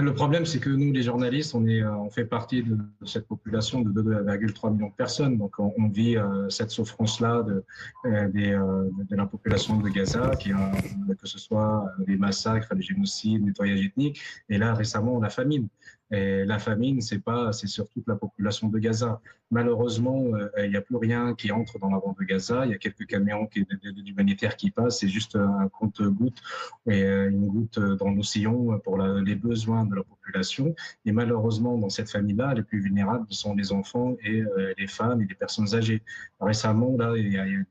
Le problème, c'est que nous, les journalistes, on fait partie de cette population de 2,3 millions de personnes. Donc, on vit cette souffrance-là de la population de Gaza, que ce soit les massacres, les génocides, le nettoyage ethnique, et là, récemment, la famine. Et la famine, c'est sur toute la population de Gaza. Malheureusement, il n'y a plus rien qui entre dans la bande de Gaza. Il y a quelques camions d'humanitaires qui passent. C'est juste un compte-gouttes et une goutte dans l'océan pour les besoins de la population. Et malheureusement, dans cette famille-là, les plus vulnérables sont les enfants et les femmes et les personnes âgées. Récemment, là,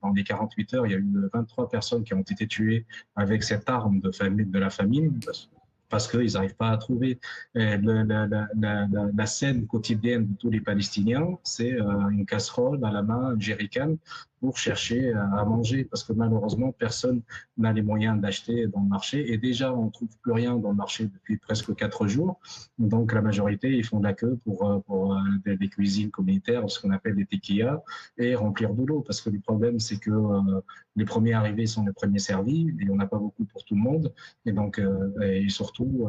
dans les 48 heures, il y a eu 23 personnes qui ont été tuées avec cette arme de la famine, parce qu'ils n'arrivent pas à trouver. La scène quotidienne de tous les Palestiniens, c'est une casserole à la main, un jerrycan, pour chercher à manger, parce que malheureusement, personne n'a les moyens d'acheter dans le marché. Et déjà, on ne trouve plus rien dans le marché depuis presque 4 jours. Donc, la majorité, ils font de la queue pour des cuisines communautaires, ce qu'on appelle des tequillas, et remplir de l'eau. Parce que le problème, c'est que les premiers arrivés sont les premiers servis, et on n'a pas beaucoup pour tout le monde. Et donc, et surtout,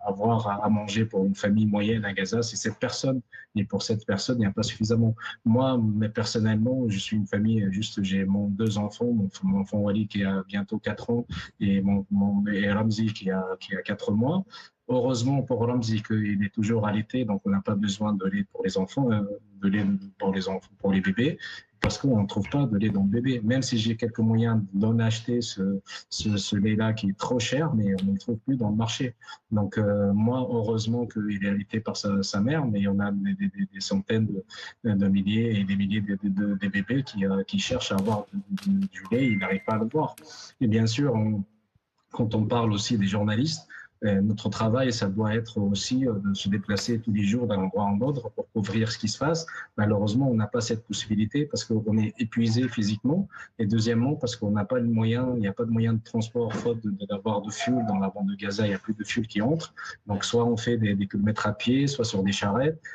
avoir à manger pour une famille moyenne à Gaza, c'est 7 personnes. Et pour cette personne, il n'y a pas suffisamment. Moi, mais personnellement, je suis une famille, j'ai mon 2 enfants, mon enfant Wally qui a bientôt 4 ans et Ramzi qui a 4 mois. Heureusement pour Ramzi qu'il est toujours allaité, donc on n'a pas besoin de lait pour les enfants, pour les bébés, parce qu'on ne trouve pas de lait dans le bébé. Même si j'ai quelques moyens d'en acheter ce lait-là qui est trop cher, mais on ne le trouve plus dans le marché. Donc moi, heureusement qu'il est allaité par sa mère, mais il y en a des centaines de milliers et des milliers de bébés qui cherchent à avoir du lait, ils n'arrivent pas à le voir. Et bien sûr, quand on parle aussi des journalistes, notre travail, ça doit être aussi de se déplacer tous les jours d'un endroit à un autre pour couvrir ce qui se passe. Malheureusement, on n'a pas cette possibilité parce qu'on est épuisé physiquement. Et deuxièmement, parce qu'on n'a pas le moyen, il n'y a pas de moyen de transport faute d'avoir de fuel dans la bande de Gaza. Il n'y a plus de fuel qui entre. Donc, soit on fait des kilomètres à pied, soit sur des charrettes.